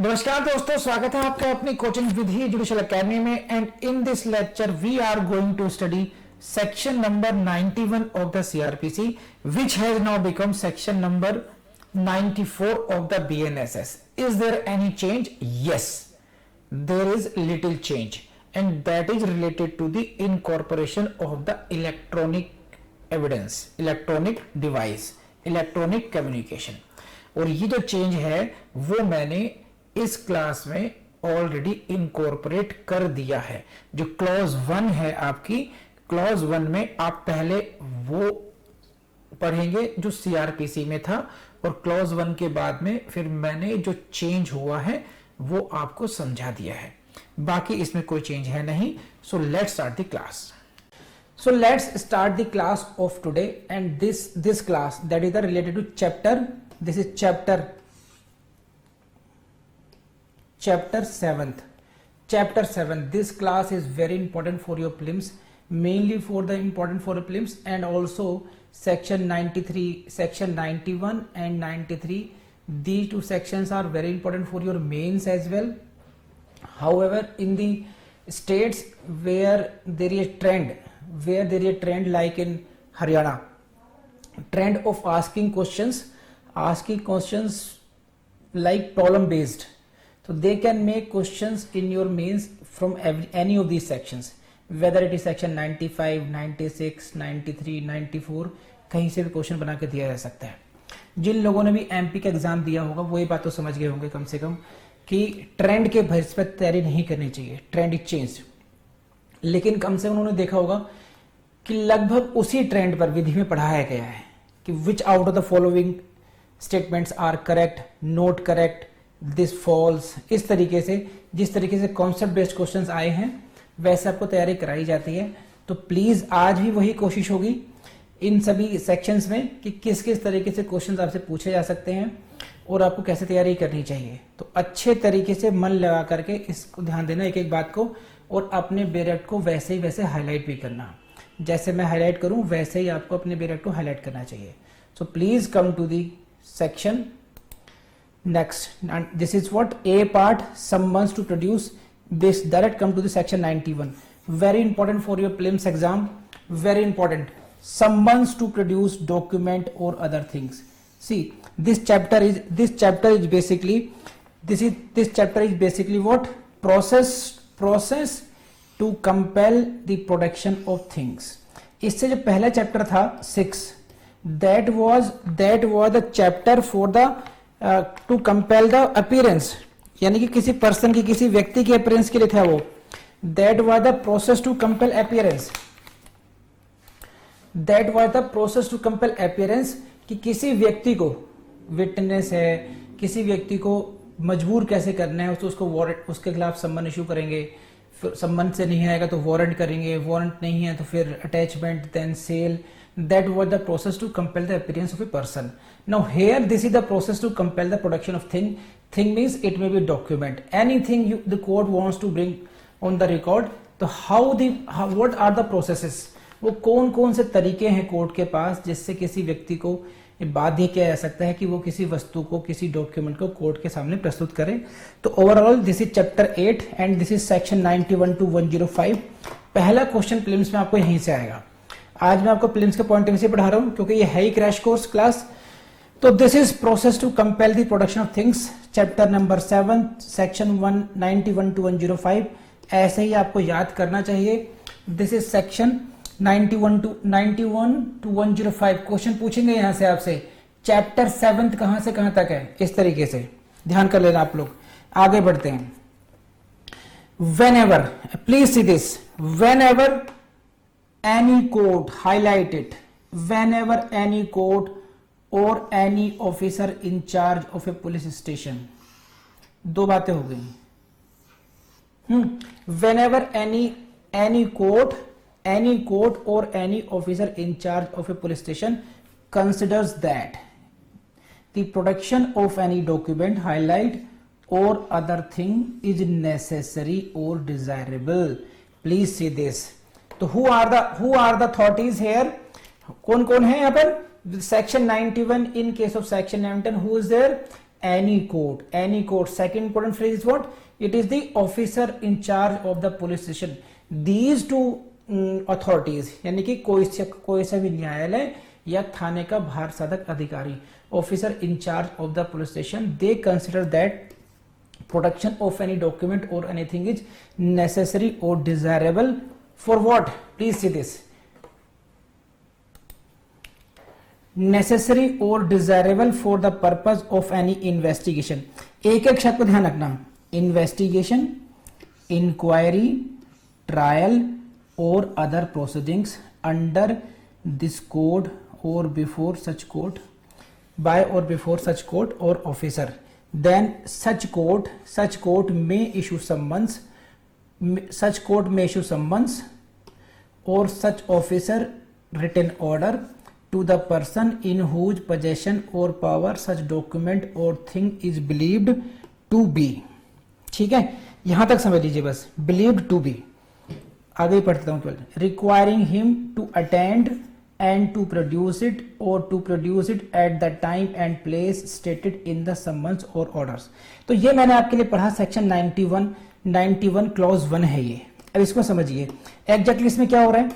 नमस्कार दोस्तों, स्वागत है आपका अपनी कोचिंग विधि जुडिशियल एकेडमी में। And in this lecture we are going to study section number 91 of the CrPC which has now become section number 94 of the BNSS. Is there any change? Yes, there is little change and that is related to the incorporation of the electronic evidence, electronic device, electronic communication. और ये जो change है वो मैंने इस class में already incorporate कर दिया है। जो क्लॉज 1 है आपकी, क्लॉज 1 में आप पहले वो पढ़ेंगे जो सीआरपीसी में था और क्लॉज 1 के बाद में फिर मैंने जो चेंज हुआ है वो आपको समझा दिया है। बाकी इसमें कोई चेंज है नहीं। So let's start the class. So let's start the class of today, and this class that is related to chapter. This is chapter 7th. Chapter 7. This class is very important for your prelims, mainly important for the prelims, and also section 93, section 91 and 93. These two sections are very important for your mains as well. However, in the states where there is a trend like in Haryana, trend of asking questions like problem based, so they can make questions in your mains from any of these sections, whether it is section 95, 96, 93, 94, कहीं से भी question बना के दिया जा सकता है। जिन लोगों ने भी एमपी का एग्जाम दिया होगा वो ये बात तो समझ गए होंगे कम से कम कि ट्रेंड के बेस पर तैयारी नहीं करनी चाहिए, ट्रेंड इज चेंज। लेकिन कम से कम उन्होंने देखा होगा कि लगभग उसी ट्रेंड पर विधि में पढ़ाया गया है कि which out of the following statements are correct, not correct, this false. इस तरीके से जिस तरीके से कॉन्सेप्ट बेस्ड क्वेश्चंस आए हैं वैसे आपको तैयारी कराई जाती है। तो प्लीज आज भी वही कोशिश होगी इन सभी सेक्शंस में कि किस किस तरीके से क्वेश्चंस आपसे पूछे जा सकते हैं और आपको कैसे तैयारी करनी चाहिए। तो अच्छे तरीके से मन लगा करके इसको ध्यान देना एक एक बात को, और अपने बेरेक्ट को वैसे ही वैसे हाईलाइट भी करना। जैसे मैं हाईलाइट करूं वैसे ही आपको अपने बेरेक्ट को हाईलाइट करना चाहिए। So please come to the section next. This is what a part someone's to produce this. Direct come to the section 91, very important for your prelims exam, very important. someone's to produce document or other things. See, this chapter is basically what? Process to compel the production of things. इससे जो पहला chapter था 6, that was the chapter for the to compel the appearance, यानी कि किसी person की, किसी व्यक्ति के अपीयरेंस के लिए था वो। that was the process to compel appearance. That was the process to compel appearance, कि किसी व्यक्ति को, विटनेस है, किसी व्यक्ति को मजबूर कैसे करना है, तो उसको वारंट, उसके खिलाफ सम्मन इशू करेंगे, फिर सम्मन से नहीं आएगा तो वारंट करेंगे, वारंट नहीं है तो फिर attachment, then cell. That was the process to compel the appearance of a person. Now here this is the process to compel the production of thing. Thing means it may be document, anything the court wants to bring on the record. तो what are the processes? वो कौन कौन से तरीके हैं court के पास जिससे किसी व्यक्ति को बाध्य किया जा सकता है कि वो किसी वस्तु को, किसी डॉक्यूमेंट को कोर्ट के सामने प्रस्तुत करे। तो overall this is chapter 8 and this is section 91 to 105। पहला क्वेश्चन प्रीलिम्स में आपको यहीं से आएगा। आज मैं आपको प्रीलिम्स के पॉइंट ऑफ व्यू से पढ़ा रहा हूं क्योंकि ये है ही क्रैश कोर्स क्लास। तो this is process to compel the production of things, chapter number 7, section 191 to 105। ऐसे ही आपको याद करना चाहिए। This is section 91 to 105। Question पूछेंगे यहां से आपसे, चैप्टर 7 कहां से कहां तक है, इस तरीके से ध्यान कर लेना आप लोग। आगे बढ़ते हैं। Whenever, please see this, whenever any court, highlight it, whenever any court or any officer in charge of a police station। दो बातें हो गई। Whenever any court or any officer in charge of a police station considers that the production of any document, highlight or other thing is necessary or desirable. Please see this. तो who are the authorities here? कौन कौन है यहाँ पर? Section 91, in case of section 91, who is there? any court. Second important phrase is what? It is the officer in charge of the police station. These two authorities, यानी कि कोई सा भी न्यायालय या थाने का भार साधक अधिकारी, officer in charge of the police station, they consider that production of any document or anything is necessary or desirable for what? Please see this. Necessary or desirable for the purpose of any investigation. एक एक शब्द को ध्यान रखना. Investigation, inquiry, trial or other proceedings under this code or before such court, by or before such court or officer. Then such court may issue summons, or such officer written order to the person in whose possession or power such document or thing is believed to be. ठीक है, यहां तक समझ लीजिए बस. believed to be. आगे पढ़ता हूं. 12 requiring him to attend and to produce it or to produce it at the time and place stated in the summons or orders. तो ये मैंने आपके लिए पढ़ा सेक्शन 91 क्लॉज 1 है ये. अब इसको समझिए एग्जैक्टली इसमें क्या हो रहा है.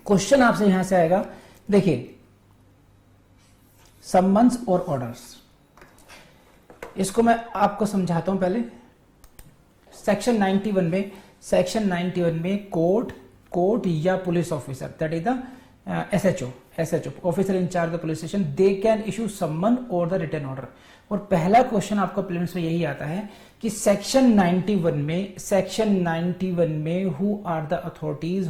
क्वेश्चन आपसे यहां से आएगा. देखिए सम्मन्स और ऑर्डर्स, इसको मैं आपको समझाता हूं पहले. सेक्शन 91 में कोर्ट या police officer, that is the SHO officer in charge the police station, they can issue सम्मन और द रिटन ऑर्डर. और पहला क्वेश्चन आपका प्रीलिम्स में यही आता है कि सेक्शन 91 में who are the authorities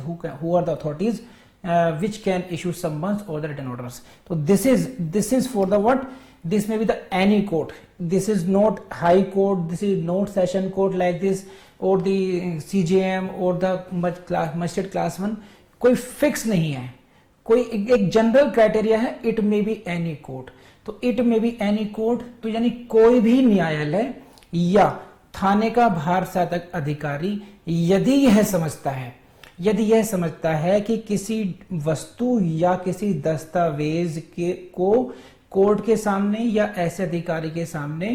which can issue summons or the written orders. So this is for the what? This may be the any court. This is not high court. This is not session court like this or the CJM or the magistrate class 1. कोई fix नहीं है, कोई एक general criteria है. It may be any court. तो it may be any court, तो यानी कोई भी न्यायालय या थाने का भार साधक अधिकारी यदि यह समझता है कि किसी वस्तु या किसी दस्तावेज को कोर्ट के सामने या ऐसे अधिकारी के सामने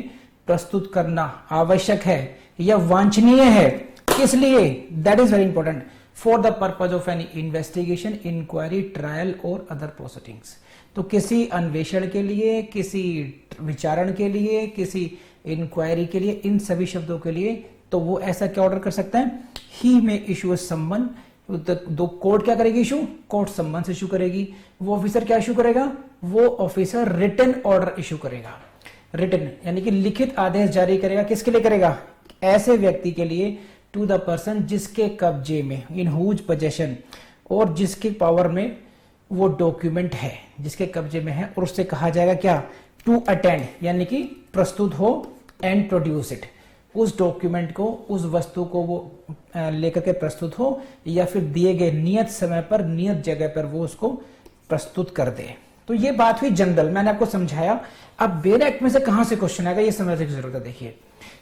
प्रस्तुत करना आवश्यक है या वांछनीय है, किस लिए? That is very important. For the purpose of any investigation, inquiry, trial और अदर प्रोसीडिंग्स. तो किसी अन्वेषण के लिए, किसी विचारण के लिए, किसी इंक्वायरी के लिए, इन सभी शब्दों के लिए तो वो ऐसा क्या ऑर्डर कर सकता है? ही में इशू सम्मन. दो कोर्ट क्या करेगी? इशू. कोर्ट सम्मन इशू करेगी. वो ऑफिसर क्या इशू करेगा? वो ऑफिसर रिटन ऑर्डर इशू करेगा. रिटन यानी कि लिखित आदेश जारी करेगा. किसके लिए करेगा? ऐसे व्यक्ति के लिए, टू द पर्सन जिसके कब्जे में, इन हुज पोजेशन, और जिसके पावर में वो डॉक्यूमेंट है, जिसके कब्जे में है. और उससे कहा जाएगा क्या? टू अटेंड, यानी कि प्रस्तुत हो, एंड प्रोड्यूस इट, उस डॉक्यूमेंट को, उस वस्तु को वो लेकर के प्रस्तुत हो, या फिर दिए गए नियत समय पर, नियत जगह पर वो उसको प्रस्तुत कर दे. तो ये बात हुई जनरल, मैंने आपको समझाया. अब बेल एक्ट में से कहां से क्वेश्चन आएगा ये समझने की जरूरत है. देखिए,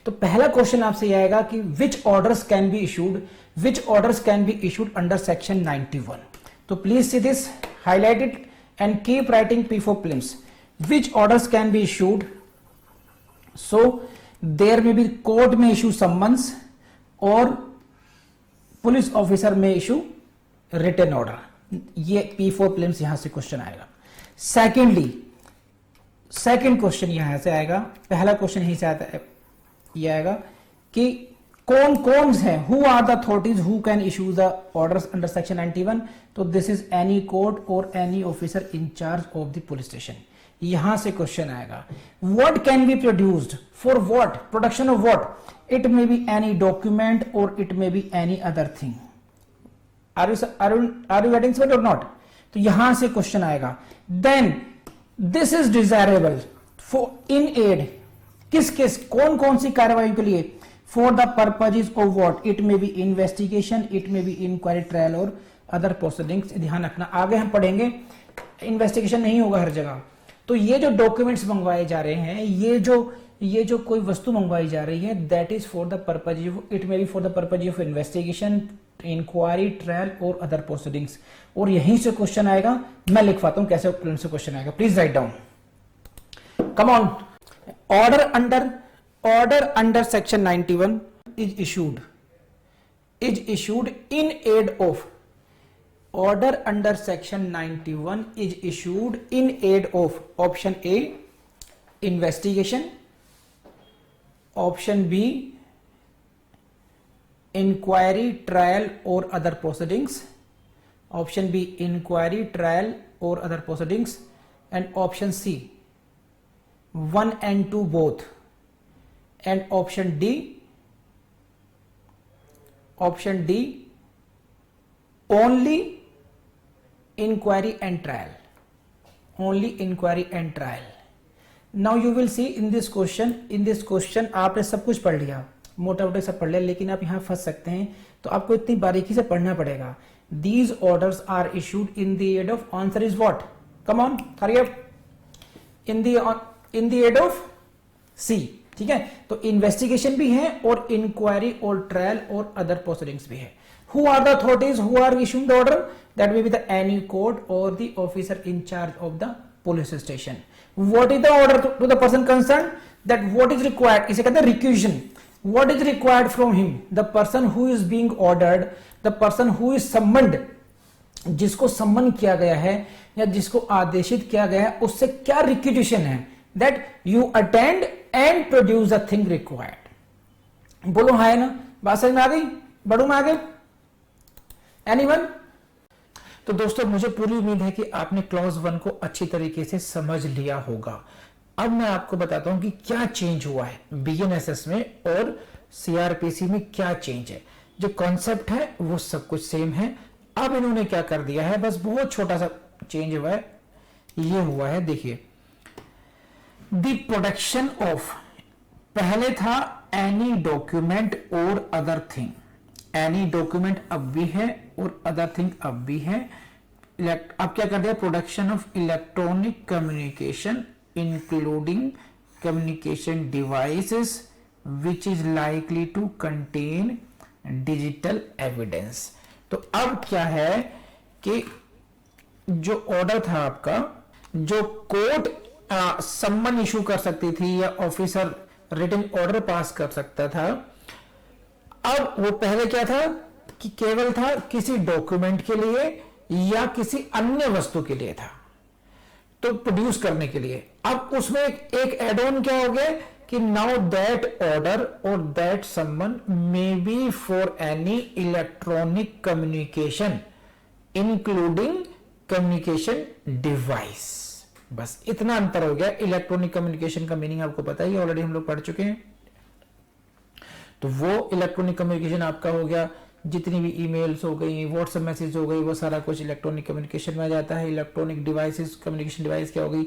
तो पहला क्वेश्चन आपसे ये आएगा कि which orders can be issued under section 91. तो please see this, highlight it and keep writing P for prelims. Which orders can be issued? So there may be, court may issue summons or police officer में issue written order. ये P for prelims यहां से question आएगा. Second question यहां से आएगा. पहला question यहीं से आता है, ये आएगा कि कौन है, who are the authorities who can issue the orders under section 91. तो दिस इज एनी कोर्ट और any officer in charge of the police station. यहां से क्वेश्चन आएगा. What can be produced for what? Production of what? It may be any document और it may be any other thing. Are you getting it और not? तो यहां से question आएगा. Then this is desirable for in aid, किस कौन सी कार्रवाई के लिए? For the purposes of what? It may be investigation, it may be inquiry, trial और अदर प्रोसीडिंग्स. ध्यान रखना, आगे हम पढ़ेंगे इन्वेस्टिगेशन नहीं होगा हर जगह. तो ये जो डॉक्यूमेंट्स मंगवाए जा रहे हैं, ये जो कोई वस्तु मंगवाई जा रही है, that is for the purpose, it may be for the purpose of investigation, inquiry, trial और अदर प्रोसीडिंग्स. और यहीं से क्वेश्चन आएगा. मैं लिखवाता हूं कैसे से क्वेश्चन आएगा. Please write down, come on. order under section 91 is issued in aid of, order under section 91 is issued in aid of option A investigation, option B inquiry, trial or other proceedings, option B inquiry, trial or other proceedings, and option C 1 and 2 both, and option D only inquiry and trial, only inquiry and trial. Now you will see in this question आपने सब कुछ पढ़ लिया, मोटा मोटा सब पढ़ लिया, लेकिन आप यहाँ फंस सकते हैं, तो आपको इतनी बारीकी से पढ़ना पड़ेगा. These orders are issued in the aid of, answer is what? Come on, hurry up. In the aid of C. ठीक है, तो इन्वेस्टिगेशन भी है और इंक्वायरी और ट्रायल और अदर प्रोसीडिंग्स भी है. Who are the authorities who are issuing the order? That will be the any court or the officer in charge of the police station. What is the order to the person concerned? That what is required, इसे कहते हैं requisition. What is required from him? The person who is being ordered, the person who is summoned, जिसको सम्मन किया गया है या जिसको आदेशित किया गया है, उससे क्या रिक्विजिशन है? That you attend and produce the thing required. बोलो हाँ है ना, बात समझ में आ गई? बढ़ू में आगे? Anyone? तो दोस्तों मुझे पूरी उम्मीद है कि आपने क्लॉज 1 को अच्छी तरीके से समझ लिया होगा. अब मैं आपको बताता हूं कि क्या चेंज हुआ है बीएनएसएस में और सीआरपीसी में, क्या चेंज है. जो कॉन्सेप्ट है वो सब कुछ सेम है. अब इन्होंने क्या कर दिया है, बस बहुत छोटा सा चेंज हुआ है. ये हुआ है, देखिए, द प्रोडक्शन ऑफ, पहले था एनी डॉक्यूमेंट और अदर थिंग, एनी डॉक्यूमेंट अब भी है और अदर थिंग अब भी है. अब क्या कर दिया, production of electronic communication including communication devices which is likely to contain digital evidence. तो अब क्या है कि जो ऑर्डर था आपका, जो कोर्ट सम्मन इशू कर सकती थी या ऑफिसर रिटन ऑर्डर पास कर सकता था, अब वो पहले क्या था कि केवल था किसी डॉक्यूमेंट के लिए या किसी अन्य वस्तु के लिए था, तो प्रोड्यूस करने के लिए. अब उसमें एक एड ऑन क्या हो गया कि नाउ दैट ऑर्डर और दैट सम्मन मे be for any electronic communication including communication device. बस इतना अंतर हो गया. इलेक्ट्रॉनिक कम्युनिकेशन का मीनिंग आपको पता ही, ऑलरेडी हम लोग पढ़ चुके हैं. तो वो इलेक्ट्रॉनिक कम्युनिकेशन आपका हो गया, जितनी भी ईमेल्स हो गई, व्हाट्सएप मैसेज हो गई, वो सारा कुछ इलेक्ट्रॉनिक कम्युनिकेशन में आ जाता है. इलेक्ट्रॉनिक डिवाइसेस, कम्युनिकेशन डिवाइस क्या हो गई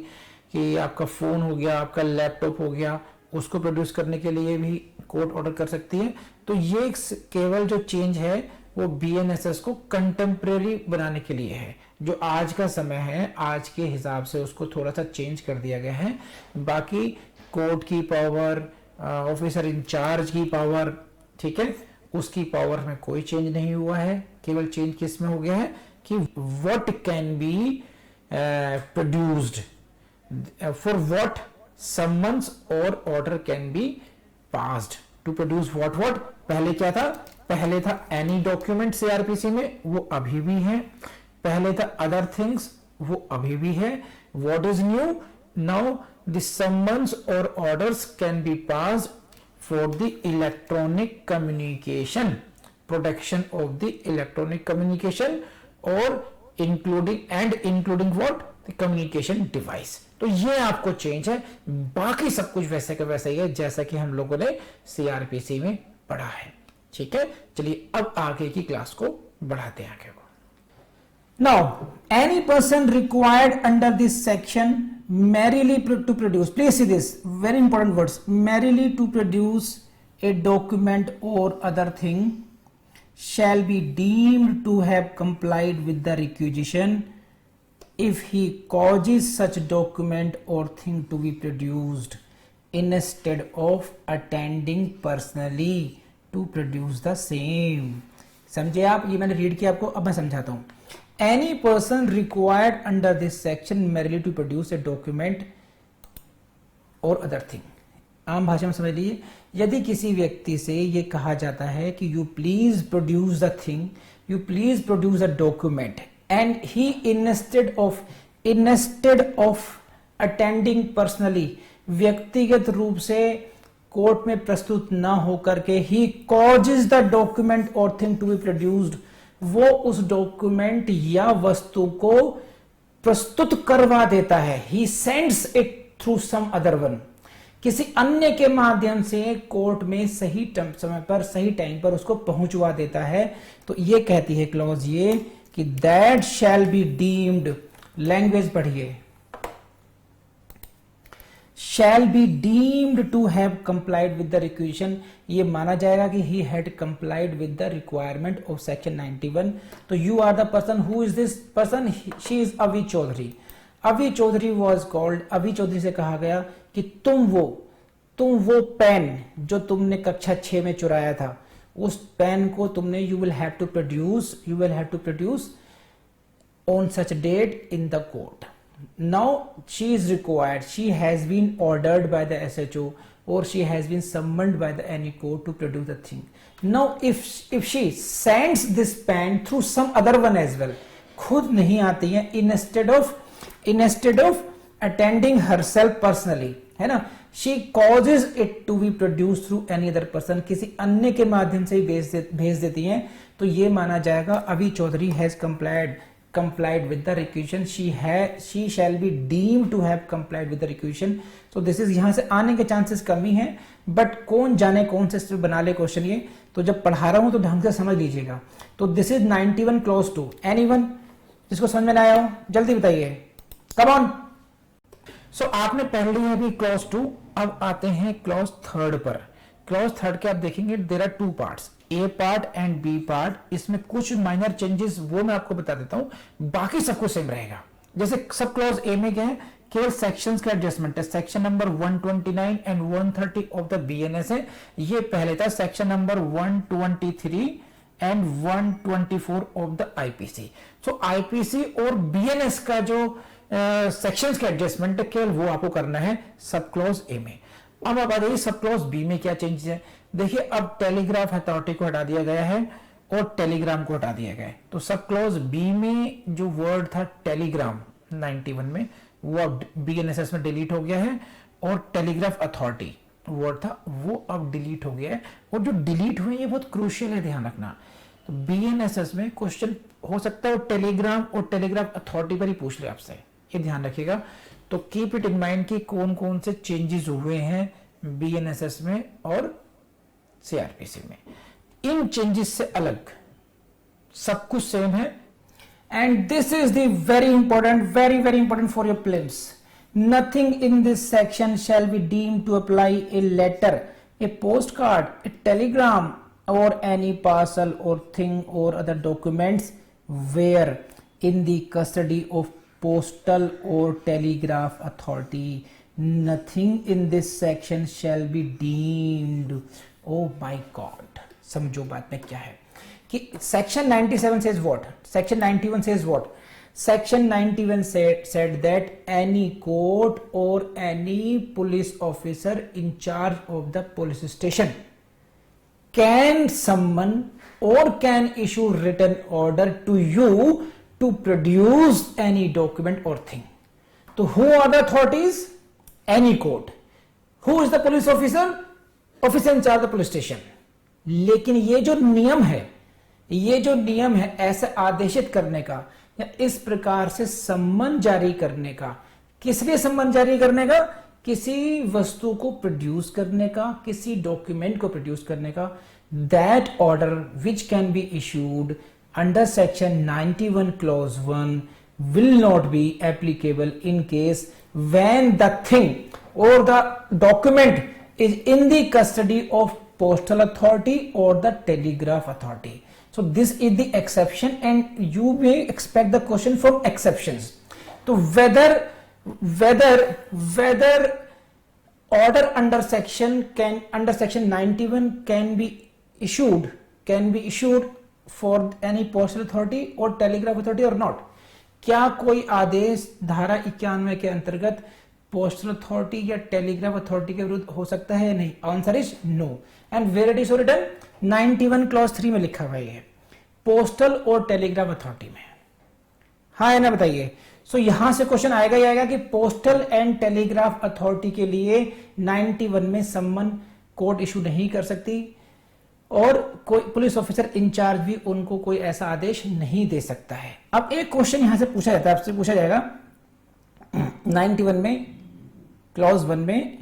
कि आपका फोन हो गया, आपका लैपटॉप हो गया, उसको प्रोड्यूस करने के लिए भी कोर्ट ऑर्डर कर सकती है. तो ये केवल जो चेंज है वो बीएनएसएस को कंटेम्प्रेरी बनाने के लिए है. जो आज का समय है, आज के हिसाब से उसको थोड़ा सा चेंज कर दिया गया है. बाकी कोर्ट की पावर, ऑफिसर इंचार्ज की पावर, ठीक है, उसकी पावर में कोई चेंज नहीं हुआ है. केवल चेंज किस में हो गया है कि what can be produced, for what summons और order can be passed to produce what. पहले क्या था, पहले था एनी डॉक्यूमेंट सीआरपीसी में, वो अभी भी है. पहले था अदर थिंग्स, वो अभी भी है. What is new, now the summons और orders can be passed for the electronic communication, protection of the electronic communication or including what, the communication device. तो ये आपको चेंज है. बाकी सब कुछ वैसे का वैसा ही है जैसा कि हम लोगों ने सीआरपीसी में पढ़ा है. ठीक है, चलिए अब आगे की क्लास को बढ़ाते हैं आगे को. Now, any person required under this section merely to produce, please see this, very important words, merely to produce a document or other thing shall be deemed to have complied with the requisition if he causes such document or thing to be produced instead of attending personally to produce the same. समझे आप? ये मैंने read किया आपको, अब मैं समझाता हूं. Any person required under this section merely to produce a document or other thing. आम भाषा में समझ लीजिए, यदि किसी व्यक्ति से ये कहा जाता है कि you please produce the thing, you please produce a document, and he instead of attending personally, व्यक्तिगत रूप से कोर्ट में प्रस्तुत ना होकर के ही कॉजेज द डॉक्यूमेंट और थिंग टू बी प्रोड्यूस्ड, वो उस डॉक्यूमेंट या वस्तु को प्रस्तुत करवा देता है, he sends it through some other one, किसी अन्य के माध्यम से कोर्ट में सही समय पर सही टाइम पर उसको पहुंचवा देता है। तो ये कहती है क्लॉज ये कि that shell be deemed, language पढ़िए, shall be deemed to have complied with the requisition, ये माना जाएगा कि he had complied with the requirement of section 91। तो you are the person, who is this person? She is AVI Chaudhary. AVI Chaudhary was called, अवि चौधरी से कहा गया कि तुम वो पेन जो तुमने कक्षा 6 में चुराया था, उस पेन को तुमने you will have to produce on such date in the court। Now she is required, she has been ordered by the SHO or she has been summoned by the any court to produce the thing। Now if she sends this pen through some other one as well, खुद नहीं आती है, instead of attending herself personally, है ना, she causes it to be produced through any other person, किसी अन्य के माध्यम से भेज देती हैं, तो ये माना जाएगा अवि Chaudhary has complied with the requisition, she shall be deemed to have complied with the requisition। so this is, यहां से आने के चांसेस कमी है, बट कौन जाने कौन से बना ले क्वेश्चन ये, तो जब पढ़ा रहा हूं तो ढंग से समझ लीजिएगा। तो दिस इज 91 क्लॉज 2। एनीवन जिसको समझ में ना आया हो जल्दी बताइए, कम ऑन। सो आपने पढ़ ली है अभी क्लॉज 2, अब आते हैं क्लॉज 3 पर। क्लॉज 3 के आप देखेंगे there are 2 parts, A part and B part. इसमें कुछ माइनर चेंजेस वो मैं आपको बता देता हूं, बाकी सब कुछ सेम रहेगा। जैसे सब क्लॉज ए में क्या है, केवल सेक्शंस का एडजस्टमेंट है। Section number 129 and 130 of the BNS है, ये पहले था section number 123 and 124 of the IPC. So IPC और बीएनएस का जो सेक्शंस का एडजस्टमेंट है, केवल वो आपको करना है सब क्लॉज ए में। अब आप आ जाइए सब क्लॉज बी में क्या चेंजेस है। देखिए अब टेलीग्राफ अथॉरिटी को हटा दिया गया है और टेलीग्राम को हटा दिया गया है। तो सब क्लॉज बी में जो वर्ड था टेलीग्राम 91 में, वो अब बीएनएसएस में डिलीट हो गया है, और टेलीग्राफ अथॉरिटी वर्ड था वो अब डिलीट हो गया है। और जो डिलीट हुए ये बहुत क्रूशियल है, ध्यान रखना। तो बीएनएसएस में क्वेश्चन हो सकता है टेलीग्राम और टेलीग्राफ अथॉरिटी पर ही पूछ ले आपसे, ये ध्यान रखिएगा। तो कीप इट इन माइंड कि कौन कौन से चेंजेस हुए हैं बीएनएसएस में और सीआरपीसी में। इन चेंजेस से अलग सब कुछ सेम है। And this is the very important for your prelims. Nothing in this section shall be deemed to apply a letter, a post card, a telegram और एनी पार्सल और थिंग और other documents where in the custody of postal or telegraph authority। nothing in this section shall be deemed। oh my god, समझो बात में क्या है कि section 97 says what, section 91 says what, section 91 said that any court or any police officer in charge of the police station can summon or can issue written order to you to produce any document or thing। तो who are the authorities? Any court। Who is the police officer? Officer in charge of the police station। लेकिन ये जो नियम है ऐसे आदेशित करने का या इस प्रकार से सम्मन जारी करने का, किस लिए सम्मन जारी करने का? किसी वस्तु को प्रोड्यूस करने का, किसी डॉक्यूमेंट को प्रोड्यूस करने का। That order which can be issued under section 91 clause 1 will not be applicable in case when the thing or the document is in the custody of postal authority or the telegraph authority। so this is the exception and you may expect the question from exceptions। तो whether order under section 91 can be issued for any postal authority or telegraph authority or not। क्या कोई आदेश धारा 91 के अंतर्गत postal authority या telegraph authority के विरुद्ध हो सकता है या नहीं? Answer is no. And where it is written? 91 clause 3 में लिखा हुआ है, पोस्टल और टेलीग्राफ अथॉरिटी में। हाँ है ना, बताइए। सो यहां से क्वेश्चन आएगा ही आएगा कि पोस्टल एंड टेलीग्राफ अथॉरिटी के लिए 91 में सम्मन कोर्ट इशू नहीं कर सकती और कोई पुलिस ऑफिसर इंचार्ज भी उनको कोई ऐसा आदेश नहीं दे सकता है। अब एक क्वेश्चन यहां से पूछा जाता है, आपसे पूछा जाएगा 91 में क्लॉज 1 में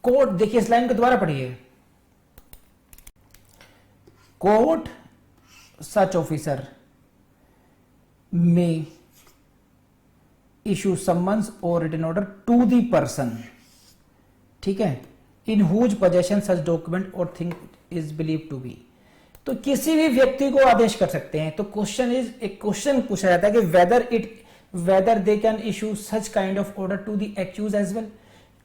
कोर्ट, देखिए इस लाइन को दोबारा पढ़िए, court such officer may issue summons or written order to the person, ठीक है, in whose possession such document or thing is believed to be। तो किसी भी व्यक्ति को आदेश कर सकते हैं। तो क्वेश्चन इज, एक क्वेश्चन पूछा जाता है कि whether they can issue such kind of order to the accused as well।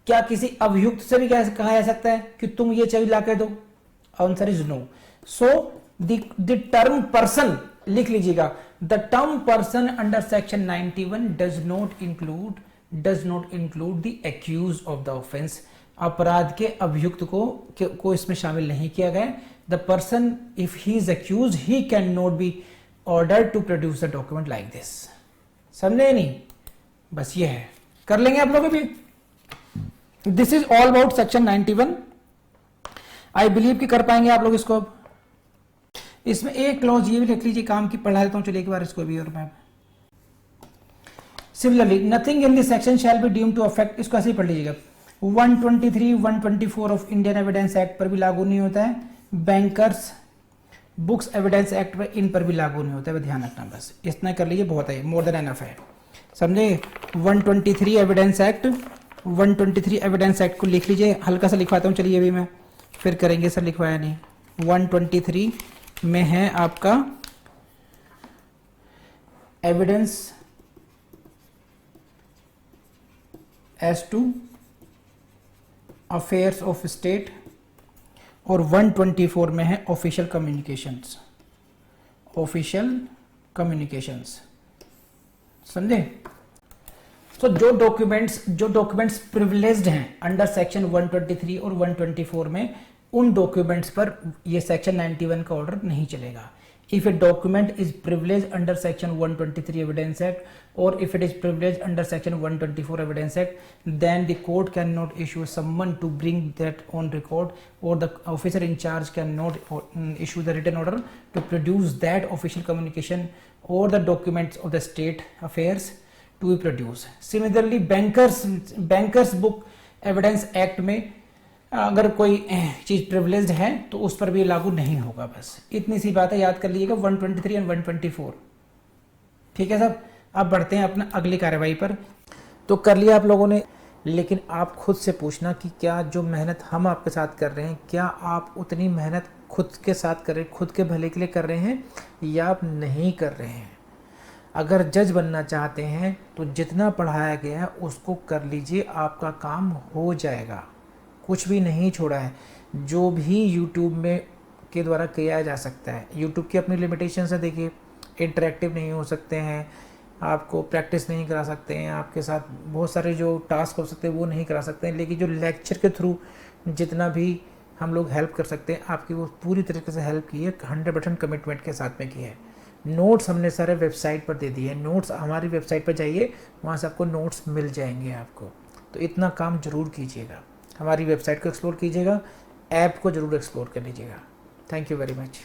क्या किसी अभियुक्त से भी कहा जा सकता है कि तुम ये चाबी ला के दो? Answer is no. So the term person लिख लीजिएगा, the term person under section 91 does not include the accuse of the offence. अपराध के अभियुक्त को इसमें शामिल नहीं किया गया। The person if he is accuse he can not be order to produce the document like this. समझे नहीं? बस ये है, कर लेंगे आप लोग भी। This is all about section 91। I believe कि कर पाएंगे आप लोग इसको। इसमें एक क्लॉज ये भी लिख लीजिए, काम की पढ़ा देता हूं, चलिए एक बार इसको भी। और मैं similarly nothing in this section shall be deemed to affect, इसको ऐसे ही पढ़ लीजिएगा। 123 124 ऑफ इंडियन एविडेंस एक्ट पर भी लागू नहीं होता है। बैंकर्स बुक्स एविडेंस एक्ट पर, इन पर भी लागू नहीं होता है, ध्यान रखना। बस इतना कर लीजिए, बहुत है, मोर देन एनफ है, समझे। 123 एविडेंस एक्ट, 123 एविडेंस एक्ट को लिख लीजिए। हल्का सा लिखवाता हूँ, चलिए अभी मैं, फिर करेंगे सर लिखवाया नहीं। 123 में है आपका evidence as to affairs of state और 124 में है ऑफिशियल कम्युनिकेशंस, समझे। तो जो डॉक्यूमेंट्स प्रिविलेज्ड हैं अंडर सेक्शन 123 और 124 में, उन डॉक्यूमेंट्स पर ये सेक्शन 91 का ऑर्डर नहीं चलेगा। If a document is privilege under section 123 evidence act और if it is privilege under section 124 evidence act, then the court can not issue summon to bring that on record और the officer in charge can not issue the written order to produce that official communication और the documents of the state affairs to be produce. Similarly bankers book evidence act में अगर कोई चीज privileged है तो उस पर भी लागू नहीं होगा। बस इतनी सी बात है, याद कर लीजिएगा 123 एंड 124। ठीक है साहब, अब बढ़ते हैं अपना अगली कार्यवाही पर। तो कर लिया आप लोगों ने, लेकिन आप खुद से पूछना कि क्या जो मेहनत हम आपके साथ कर रहे हैं, क्या आप उतनी मेहनत खुद के साथ कर रहे हैं, खुद के भले के लिए कर रहे हैं या आप नहीं कर रहे हैं। अगर जज बनना चाहते हैं तो जितना पढ़ाया गया है उसको कर लीजिए, आपका काम हो जाएगा। कुछ भी नहीं छोड़ा है, जो भी यूट्यूब में के द्वारा किया जा सकता है। यूट्यूब की अपनी लिमिटेशंस है, देखिए इंटरेक्टिव नहीं हो सकते हैं, आपको प्रैक्टिस नहीं करा सकते हैं, आपके साथ बहुत सारे जो टास्क हो सकते हैं वो नहीं करा सकते हैं, लेकिन जो लेक्चर के थ्रू जितना भी हम लोग हेल्प कर सकते हैं आपकी, वो पूरी तरीके से हेल्प की है, 100% कमिटमेंट के साथ में की है। नोट्स हमने सारे वेबसाइट पर दे दिए हैं, नोट्स हमारी वेबसाइट पर जाइए, वहाँ से आपको नोट्स मिल जाएंगे आपको। तो इतना काम ज़रूर कीजिएगा, हमारी वेबसाइट को एक्सप्लोर कीजिएगा, ऐप को ज़रूर एक्सप्लोर कर लीजिएगा। Thank you very much.